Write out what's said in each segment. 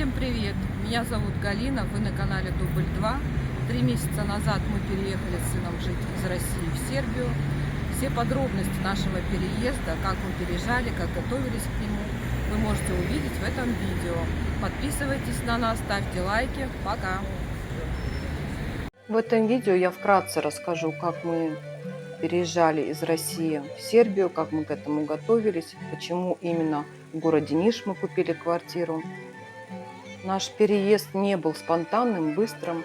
Всем привет! Меня зовут Галина, вы на канале Дубль 2. 3 месяца назад мы переехали с сыном жить из России в Сербию. Все подробности нашего переезда, как мы переезжали, как готовились к нему, вы можете увидеть в этом видео. Подписывайтесь на нас, ставьте лайки. Пока! В этом видео я вкратце расскажу, как мы переезжали из России в Сербию, как мы к этому готовились, почему именно в городе Ниш мы купили квартиру. Наш переезд не был спонтанным, быстрым.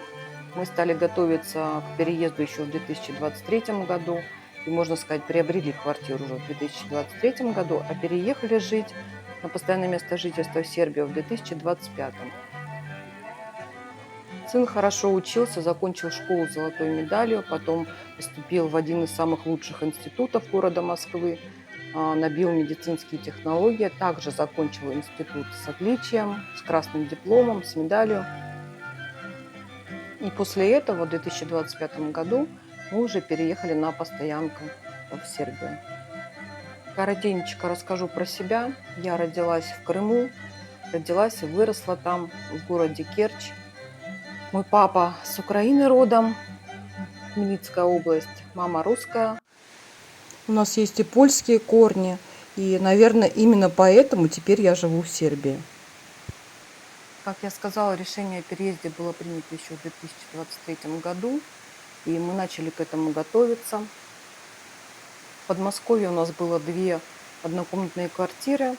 Мы стали готовиться к переезду еще в 2023 году. И, можно сказать, приобрели квартиру уже в 2023 году, а переехали жить на постоянное место жительства в Сербию в 2025. Сын хорошо учился, закончил школу с золотой медалью, потом поступил в один из самых лучших институтов города Москвы на биомедицинские технологии. Также закончил институт с отличием, с красным дипломом, с медалью. И после этого в 2025 году мы уже переехали на постоянку в Сербию. Коротенько расскажу про себя. Я родилась в Крыму, родилась и выросла там, в городе Керчь. Мой папа с Украины родом, Хмельницкая область, мама русская. У нас есть и польские корни, и, наверное, именно поэтому теперь я живу в Сербии. Как я сказала, решение о переезде было принято еще в 2023 году, и мы начали к этому готовиться. В Подмосковье у нас было 2 однокомнатные квартиры.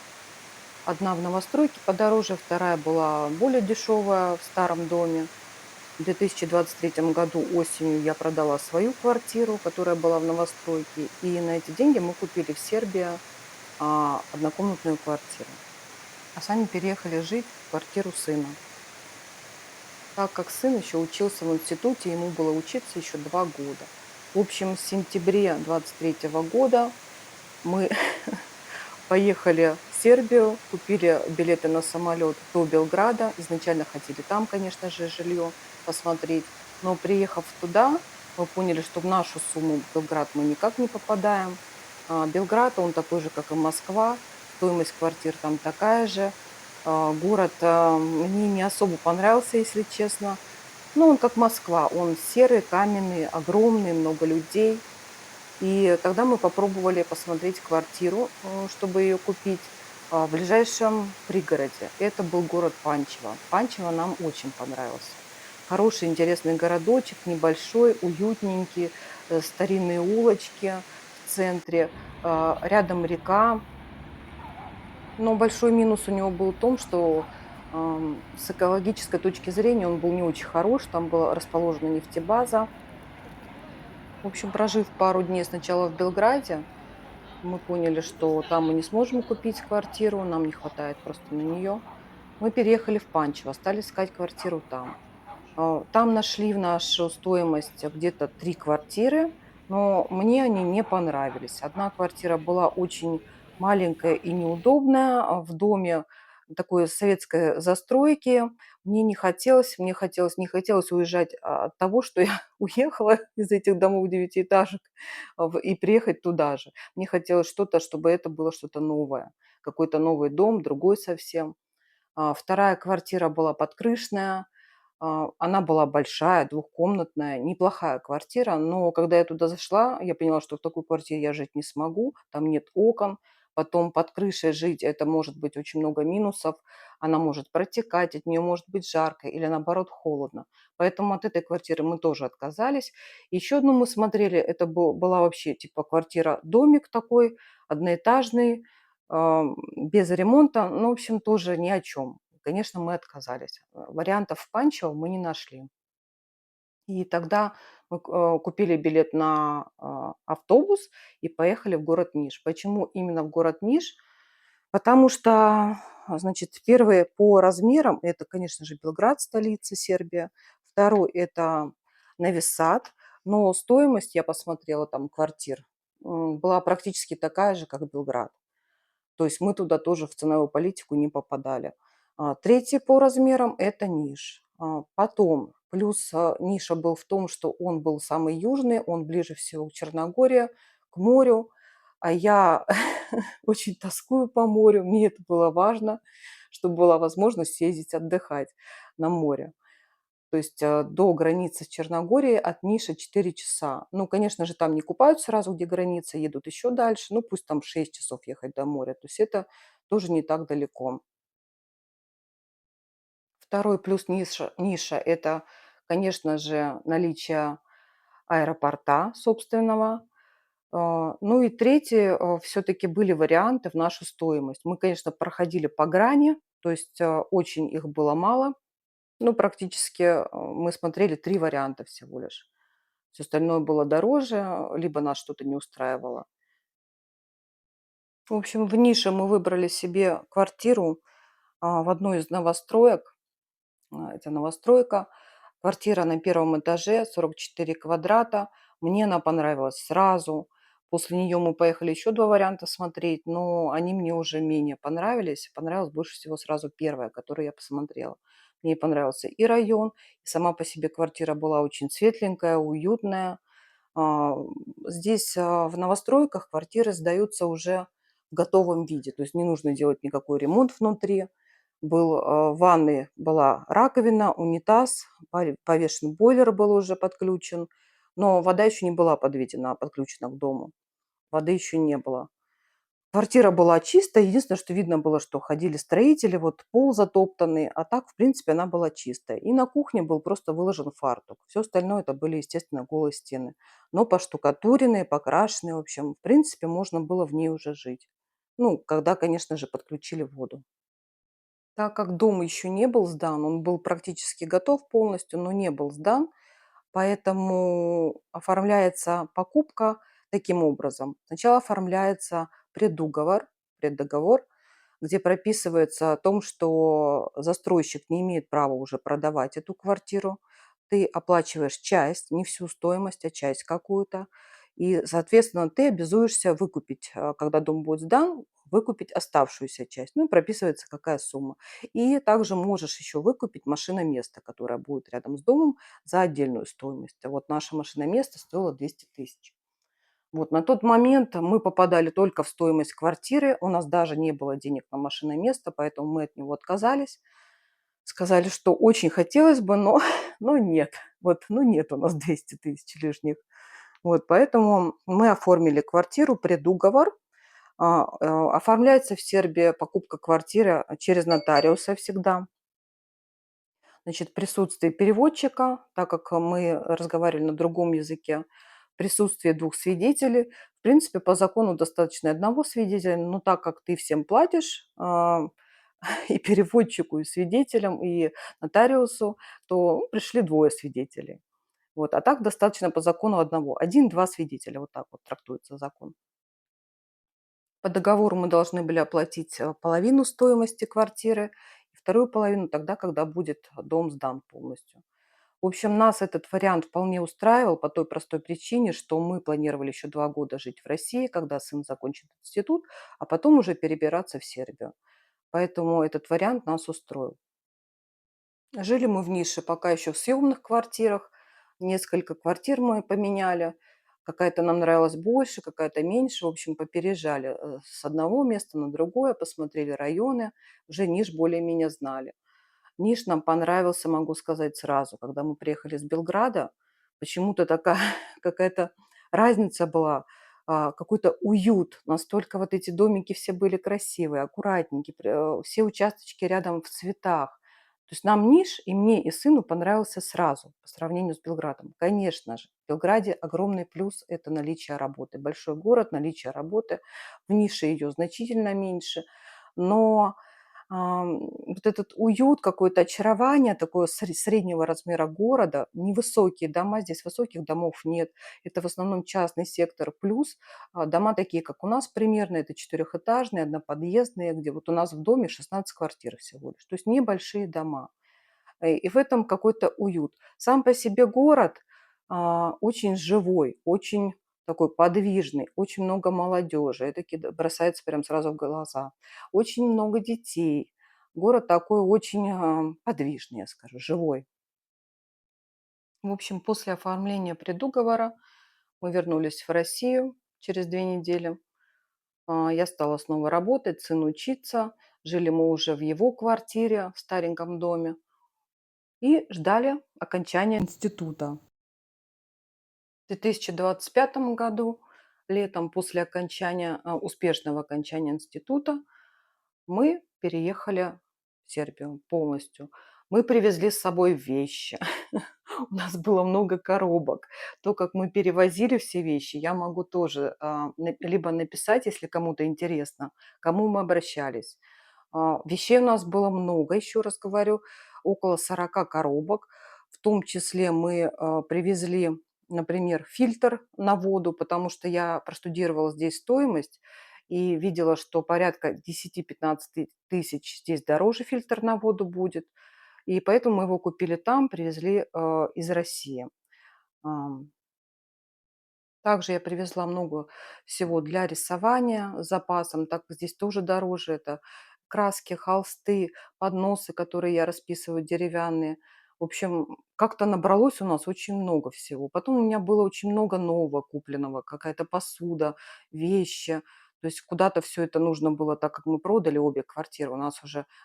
Одна в новостройке подороже, вторая была более дешевая в старом доме. В 2023 году осенью я продала свою квартиру, которая была в новостройке, и на эти деньги мы купили в Сербии однокомнатную квартиру. А сами переехали жить в квартиру сына. Так как сын еще учился в институте, ему было учиться еще 2 года. В общем, в сентябре 2023 года мы поехали в Сербию, купили билеты на самолет до Белграда. Изначально хотели там, конечно же, жилье посмотреть. Но приехав туда, мы поняли, что в нашу сумму в Белград мы никак не попадаем. Белград, он такой же, как и Москва. Стоимость квартир там такая же. Город мне не особо понравился, если честно. Ну, он как Москва. Он серый, каменный, огромный, много людей. И тогда мы попробовали посмотреть квартиру, чтобы ее купить в ближайшем пригороде. Это был город Панчево. Панчево нам очень понравился. Хороший, интересный городочек, небольшой, уютненький, старинные улочки в центре, рядом река. Но большой минус у него был в том, что с экологической точки зрения он был не очень хорош. Там была расположена нефтебаза. В общем, прожив пару дней сначала в Белграде, мы поняли, что там мы не сможем купить квартиру, нам не хватает просто на нее. Мы переехали в Панчево, стали искать квартиру там. Там нашли в нашу стоимость где-то 3 квартиры, но мне они не понравились. Одна квартира была очень маленькая и неудобная, в доме такой советской застройки. Не хотелось уезжать от того, что я уехала из этих домов девятиэтажек и приехать туда же. Мне хотелось что-то, чтобы это было что-то новое, какой-то новый дом, другой совсем. Вторая квартира была подкрышная, она была большая, двухкомнатная, неплохая квартира, но когда я туда зашла, я поняла, что в такой квартире я жить не смогу, там нет окон, потом под крышей жить, это может быть очень много минусов, она может протекать, от нее может быть жарко или наоборот холодно. Поэтому от этой квартиры мы тоже отказались. Еще одну мы смотрели, это была вообще типа квартира-домик такой, одноэтажный, без ремонта, ну, в общем, тоже ни о чем. Конечно, мы отказались. Вариантов в Панчево мы не нашли. И тогда мы купили билет на автобус и поехали в город Ниш. Почему именно в город Ниш? Потому что, значит, первый по размерам это, конечно же, Белград, столица Сербии. Второй это Нови Сад. Но стоимость, я посмотрела там квартир, была практически такая же, как Белград. То есть мы туда тоже в ценовую политику не попадали. Третий по размерам – это Ниш. Потом плюс Ниша был в том, что он был самый южный, он ближе всего к Черногории, к морю. А я очень тоскую по морю, мне это было важно, чтобы была возможность съездить отдыхать на море. То есть до границы с Черногорией от Ниши 4 часа. Ну, конечно же, там не купаются сразу, где граница, едут еще дальше. Ну, пусть там 6 часов ехать до моря. То есть это тоже не так далеко. Второй плюс Ниша – это, конечно же, наличие аэропорта собственного. Ну и третий, все-таки были варианты в нашу стоимость. Мы, конечно, проходили по грани, то есть очень их было мало. Ну, практически мы смотрели 3 варианта всего лишь. Все остальное было дороже, либо нас что-то не устраивало. В общем, в нише мы выбрали себе квартиру в одной из новостроек. Это новостройка. Квартира на первом этаже, 44 квадрата. Мне она понравилась сразу. После нее мы поехали еще 2 варианта смотреть, но они мне уже менее понравились. Понравилась больше всего сразу первая, которую я посмотрела. Мне понравился и район, и сама по себе квартира была очень светленькая, уютная. А, Здесь в новостройках квартиры сдаются уже в готовом виде, то есть не нужно делать никакой ремонт внутри. В ванной была раковина, унитаз, повешен бойлер был уже подключен, но вода еще не была подключена к дому. Воды еще не было. Квартира была чистая. Единственное, что видно было, что ходили строители, вот пол затоптанный, а так, в принципе, она была чистая. И на кухне был просто выложен фартук. Все остальное это были, естественно, голые стены. Но поштукатуренные, покрашенные, в общем, в принципе, можно было в ней уже жить. Ну, когда, конечно же, подключили воду. Так как дом еще не был сдан, он был практически готов полностью, но не был сдан, поэтому оформляется покупка таким образом. Сначала оформляется преддоговор, где прописывается о том, что застройщик не имеет права уже продавать эту квартиру. Ты оплачиваешь часть, не всю стоимость, а часть какую-то. И, соответственно, ты обязуешься выкупить, когда дом будет сдан, выкупить оставшуюся часть. Ну и прописывается, какая сумма. И также можешь еще выкупить машиноместо, которое будет рядом с домом, за отдельную стоимость. Вот наше машиноместо стоило 200 тысяч. Вот на тот момент мы попадали только в стоимость квартиры. У нас даже не было денег на машиноместо, поэтому мы от него отказались. Сказали, что очень хотелось бы, но, но нет. Вот, ну нет у нас 200 тысяч лишних. Вот, поэтому мы оформили квартиру, предуговор. Оформляется в Сербии покупка квартиры через нотариуса всегда. Значит, присутствие переводчика, так как мы разговаривали на другом языке, присутствие 2 свидетелей. В принципе, по закону достаточно одного свидетеля, но так как ты всем платишь, и переводчику, и свидетелям, и нотариусу, то пришли 2 свидетелей. Вот. А так достаточно по закону одного. 1-2 свидетеля. Вот так вот трактуется закон. По договору мы должны были оплатить половину стоимости квартиры и вторую половину тогда, когда будет дом сдан полностью. В общем, нас этот вариант вполне устраивал по той простой причине, что мы планировали еще 2 года жить в России, когда сын закончит институт, а потом уже перебираться в Сербию. Поэтому этот вариант нас устроил. Жили мы в нише пока еще в съемных квартирах. Несколько квартир мы поменяли. Какая-то нам нравилась больше, какая-то меньше. В общем, попереезжали с одного места на другое, посмотрели районы. Уже Ниш более-менее знали. Ниш нам понравился, могу сказать сразу. Когда мы приехали из Белграда, почему-то такая какая-то разница была, какой-то уют. Настолько вот эти домики все были красивые, аккуратненькие, все участочки рядом в цветах. То есть нам Ниш и мне, и сыну понравился сразу по сравнению с Белградом. Конечно же, в Белграде огромный плюс – это наличие работы. Большой город, наличие работы. В Нише ее значительно меньше. Но вот этот уют, какое-то очарование такое среднего размера города, невысокие дома, здесь высоких домов нет, это в основном частный сектор, плюс дома такие, как у нас примерно, это четырехэтажные, одноподъездные, где вот у нас в доме 16 квартир всего лишь, то есть небольшие дома. И в этом какой-то уют. Сам по себе город очень живой, очень такой подвижный, очень много молодежи, это бросается прям сразу в глаза. Очень много детей. Город такой очень подвижный, я скажу, живой. В общем, после оформления предуговора мы вернулись в Россию через 2 недели. Я стала снова работать, сын учиться. Жили мы уже в его квартире, в стареньком доме. И ждали окончания института. В 2025 году, летом, после успешного окончания института, мы переехали в Сербию полностью. Мы привезли с собой вещи. У нас было много коробок. То, как мы перевозили все вещи, я могу тоже либо написать, если кому-то интересно, кому мы обращались. Вещей у нас было много, еще раз говорю, около 40 коробок. В том числе мы привезли, например, фильтр на воду, потому что я простудировала здесь стоимость и видела, что порядка 10-15 тысяч здесь дороже фильтр на воду будет. И поэтому мы его купили там, привезли из России. Ам, Также я привезла много всего для рисования с запасом, так как здесь тоже дороже. Это краски, холсты, подносы, которые я расписываю, деревянные. В общем, как-то набралось у нас очень много всего. Потом у меня было очень много нового купленного, какая-то посуда, вещи. То есть куда-то все это нужно было, так как мы продали обе квартиры.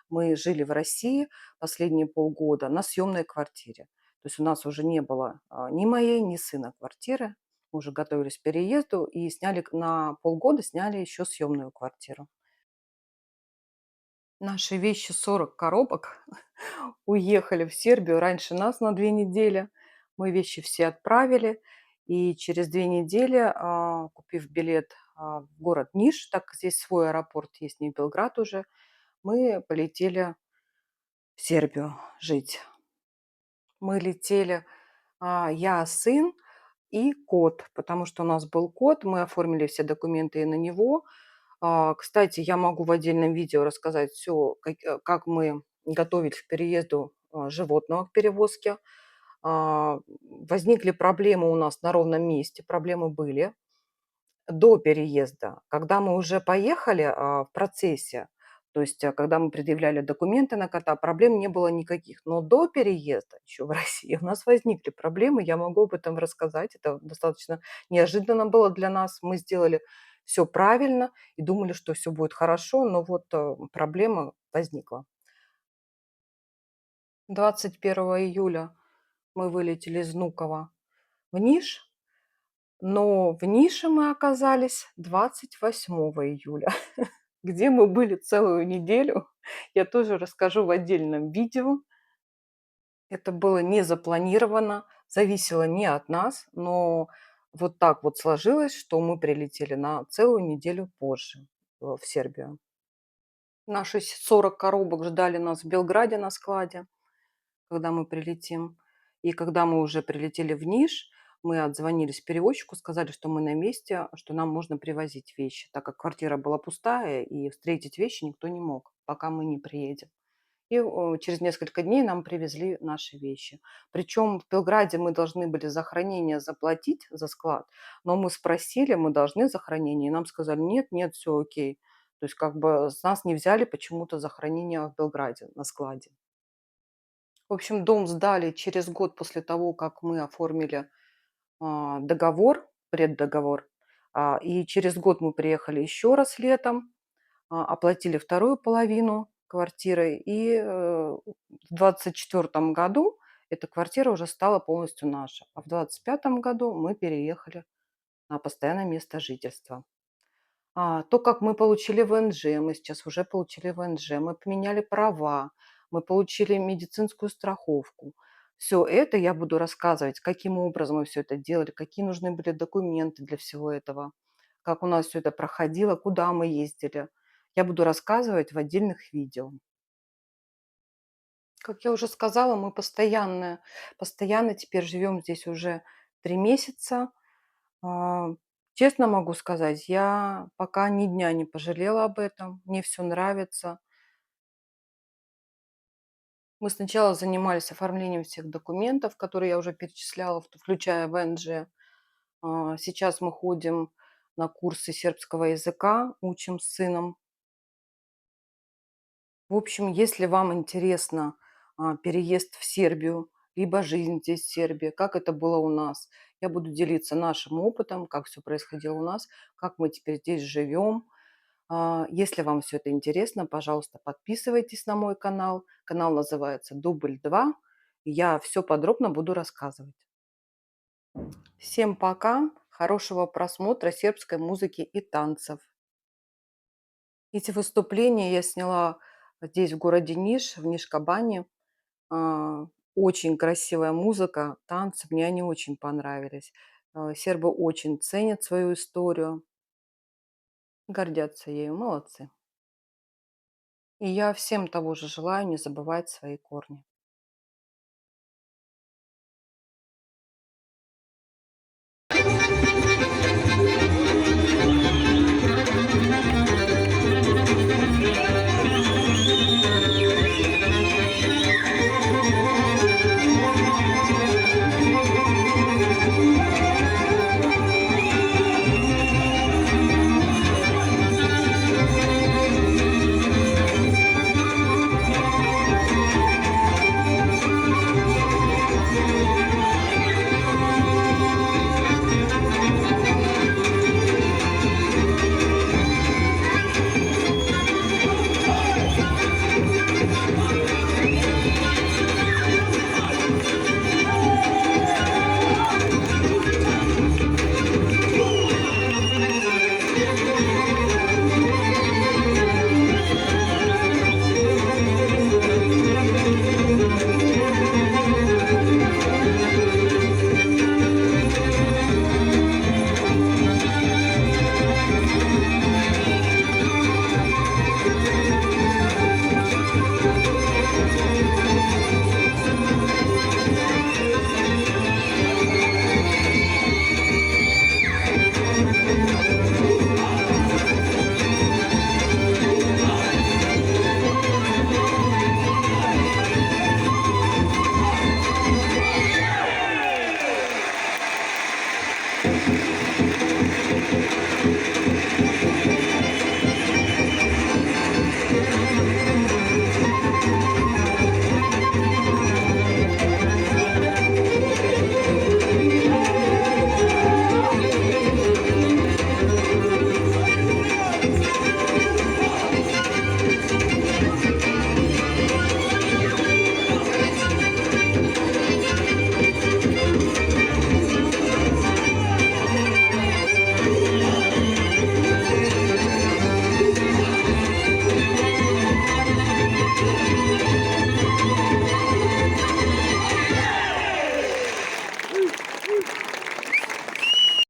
Мы жили в России последние полгода на съемной квартире. То есть у нас уже не было ни моей, ни сына квартиры. Мы уже готовились к переезду и сняли на полгода сняли еще съемную квартиру. Наши вещи, 40 коробок, уехали в Сербию раньше нас на 2 недели. Мы вещи все отправили. И через 2 недели, купив билет в город Ниш, так как здесь свой аэропорт есть, не Белград уже, мы полетели в Сербию жить. Мы летели, я, сын и кот, потому что у нас был кот, мы оформили все документы и на него. Кстати, я могу в отдельном видео рассказать все, как мы готовились к переезду животного к перевозке. Возникли проблемы у нас на ровном месте, проблемы были до переезда. Когда мы уже поехали в процессе, то есть когда мы предъявляли документы на кота, проблем не было никаких. Но до переезда еще в России у нас возникли проблемы, я могу об этом рассказать. Это достаточно неожиданно было для нас. Мы сделали все правильно и думали, что все будет хорошо, но вот проблема возникла. 21 июля мы вылетели из Внуково в Ниш, но в Нише мы оказались 28 июля, где мы были целую неделю. Я тоже расскажу в отдельном видео. Это было не запланировано, зависело не от нас, но вот так вот сложилось, что мы прилетели на целую неделю позже в Сербию. Наши 40 коробок ждали нас в Белграде на складе, когда мы прилетим. И когда мы уже прилетели в Ниш, мы отзвонились перевозчику, сказали, что мы на месте, что нам можно привозить вещи, так как квартира была пустая, и встретить вещи никто не мог, пока мы не приедем. И через несколько дней нам привезли наши вещи. Причем в Белграде мы должны были за хранение заплатить за склад, но мы спросили, мы должны за хранение, и нам сказали, нет, нет, все окей. То есть как бы с нас не взяли почему-то за хранение в Белграде на складе. В общем, дом сдали через год после того, как мы оформили договор, преддоговор. И через год мы приехали еще раз летом, оплатили вторую половину квартиры. И в 24 году эта квартира уже стала полностью наша. А в 25 году мы переехали на постоянное место жительства. То, как мы получили ВНЖ, мы сейчас уже получили ВНЖ, мы поменяли права, мы получили медицинскую страховку. Все это я буду рассказывать, каким образом мы все это делали, какие нужны были документы для всего этого, как у нас все это проходило, куда мы ездили. Я буду рассказывать в отдельных видео. Как я уже сказала, мы постоянно теперь живем здесь уже 3 месяца. А, Честно могу сказать, я пока ни дня не пожалела об этом. Мне все нравится. Мы сначала занимались оформлением всех документов, которые я уже перечисляла, включая ВНЖ. Сейчас мы ходим на курсы сербского языка, учим с сыном. В общем, если вам интересно переезд в Сербию, либо жизнь здесь в Сербии, как это было у нас, я буду делиться нашим опытом, как все происходило у нас, как мы теперь здесь живем. Если вам все это интересно, пожалуйста, подписывайтесь на мой канал. Канал называется "Дубль 2". Я все подробно буду рассказывать. Всем пока, хорошего просмотра сербской музыки и танцев. Эти выступления я сняла здесь, в городе Ниш, в Нишкобане. А, Очень красивая музыка, танцы, мне они очень понравились. Сербы очень ценят свою историю, гордятся ею, молодцы. И я всем того же желаю не забывать свои корни.